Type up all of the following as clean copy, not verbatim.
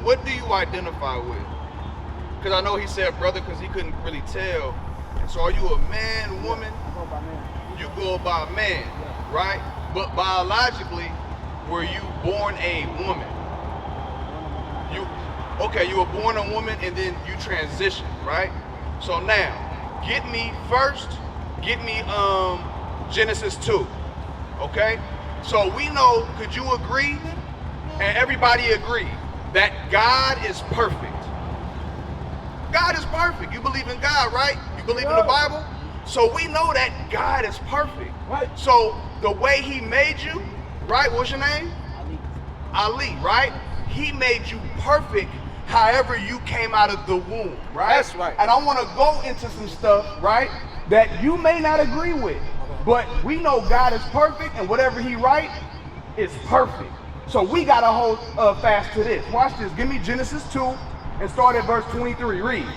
what do you identify with? Because I know he said brother because he couldn't really tell. And so are you a man, woman? I go by man. You go by man, right? But biologically, were you born a woman? Okay, you were born a woman and then you transitioned, right? So now, get me Genesis 2, okay? So we know, could you agree, and everybody agree, that God is perfect? God is perfect. You believe in God, right? You believe in the Bible? So we know that God is perfect. Right. So the way he made you, right? What's your name? Ali, right? He made you perfect however you came out of the womb, right? That's right. And I want to go into some stuff, right, that you may not agree with. But we know God is perfect and whatever he writes is perfect. So we got to hold fast to this. Watch this. Give me Genesis 2 and start at verse 23. Read.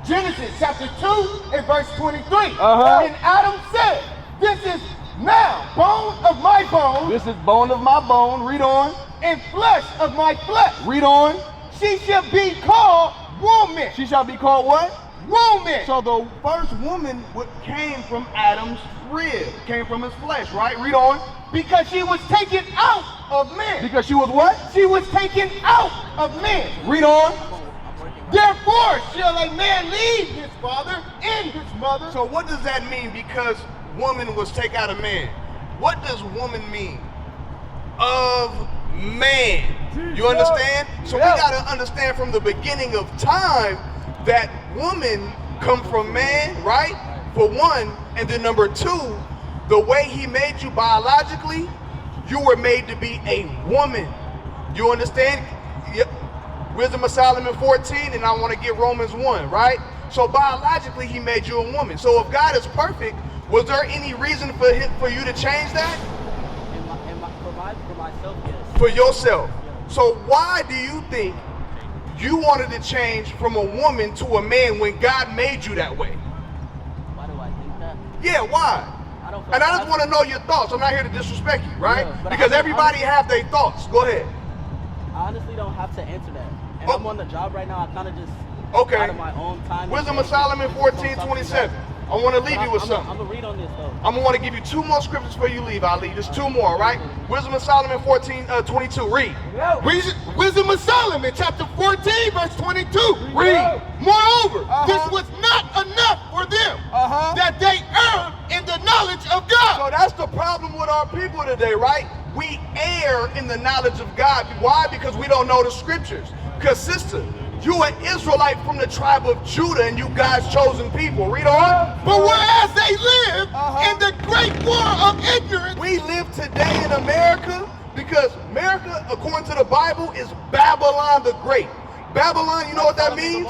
Genesis chapter 2 and verse 23. And Adam said, this is now bone of my bone. This is bone of my bone. Read on. And flesh of my flesh. Read on. She shall be called woman. She shall be called what? Woman. So the first woman came from Adam's rib, came from his flesh, right? Read on. Because she was taken out of men. Because she was what? She was taken out of men. Read on. Therefore shall a man leave his father and his mother. So what does that mean? Because woman was taken out of man. What does woman mean? Of man. You understand? So we got to understand from the beginning of time that woman come from man, right? For one, and then number two, the way he made you biologically, you were made to be a woman. You understand? Yep. Wisdom of Solomon 14, and I want to get Romans 1, right? So biologically, he made you a woman. So if God is perfect, was there any reason for you to change that? For myself, yes. For yourself. So why do you think you wanted to change from a woman to a man when God made you that way? Why do I think that? Yeah, why? And I just want to know your thoughts. I'm not here to disrespect you, right? Yeah, because everybody have their thoughts. Go ahead. I honestly don't have to answer that. And I'm on the job right now. I kind of just out of my own time. Wisdom of Solomon 14:27. I want to leave you with something. I'm going to read on this, though. I'm going to want to give you two more scriptures before you leave, Ali. Just two more, right? Wisdom of Solomon 14:22. Read. Wisdom of Solomon, chapter 14, verse 22. Read. Moreover, this was not enough for them, that they err in the knowledge of God. So that's the problem with our people today, right? We err in the knowledge of God. Why? Because we don't know the scriptures. Because, sister, you an Israelite from the tribe of Judah and you God's chosen people. Read on. But whereas they live in the great war of ignorance. We live today in America because America, according to the Bible, is Babylon the Great. Babylon, you know what that means?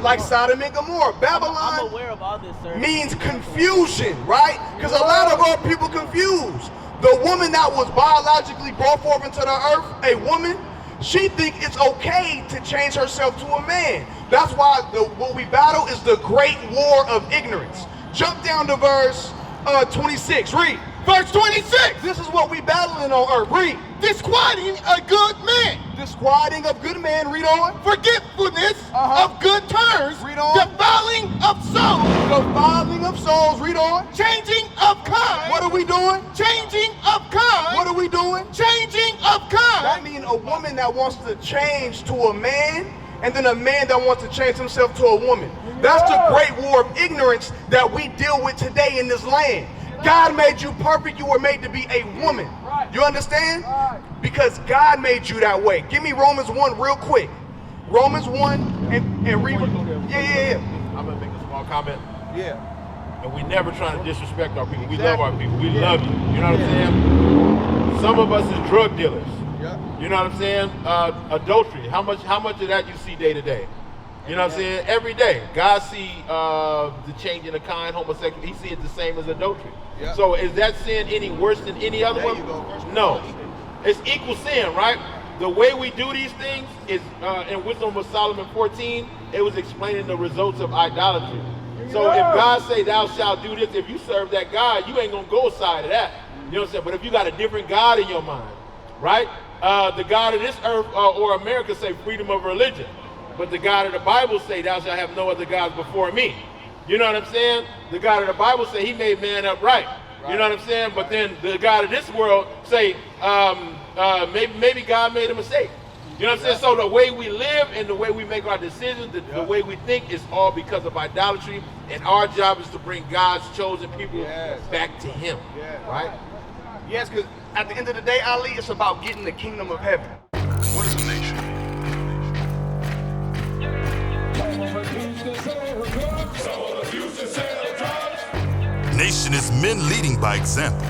Like Sodom and Gomorrah. Babylon I'm aware of all this, sir. means confusion, right? Because a lot of our people confused. The woman that was biologically brought forth into the earth, a woman, she think it's okay to change herself to a man. That's why what we battle is the great war of ignorance. Jump down to verse 26. Read. Verse 26. This is what we battling on earth. Read. Disquieting a good man. Disquieting of good man. Read on. Forgetfulness of good turns. Read on. Defiling of souls. Defiling of souls. Read on. Changing of kind. What are we doing? Changing of kind. What are we doing? Changing of kind. That means a woman that wants to change to a man, and then a man that wants to change himself to a woman. That's the great war of ignorance that we deal with today in this land. God made you perfect. You were made to be a woman. You understand? Because God made you that way. Give me Romans 1 real quick. Romans 1 and read. Yeah. I'm going to make a small comment. Yeah. And we never trying to disrespect our people. We love our people. We love you. You know what I'm saying? Some of us is drug dealers. You know what I'm saying? Adultery. How much of that you see day to day? You know what I'm saying? Every day. God see the change in the kind, homosexual. He see it the same as adultery. So is that sin any worse than any other one? No. It's equal sin, right? The way we do these things is, in Wisdom of Solomon 14, it was explaining the results of idolatry. So if God say, thou shalt do this, if you serve that God, you ain't going to go aside of that. You know what I'm saying? But if you got a different God in your mind, right? The God of this earth or America say freedom of religion. But the God of the Bible say, thou shalt have no other gods before me. You know what I'm saying? The God of the Bible say he made man upright. You know what I'm saying? But then the God of this world say, maybe God made a mistake. You know what I'm saying? So the way we live and the way we make our decisions, the way we think is all because of idolatry. And our job is to bring God's chosen people back to him. Right? Yes, because at the end of the day, Ali, it's about getting the kingdom of heaven. What is a nation? Nation is men leading by example.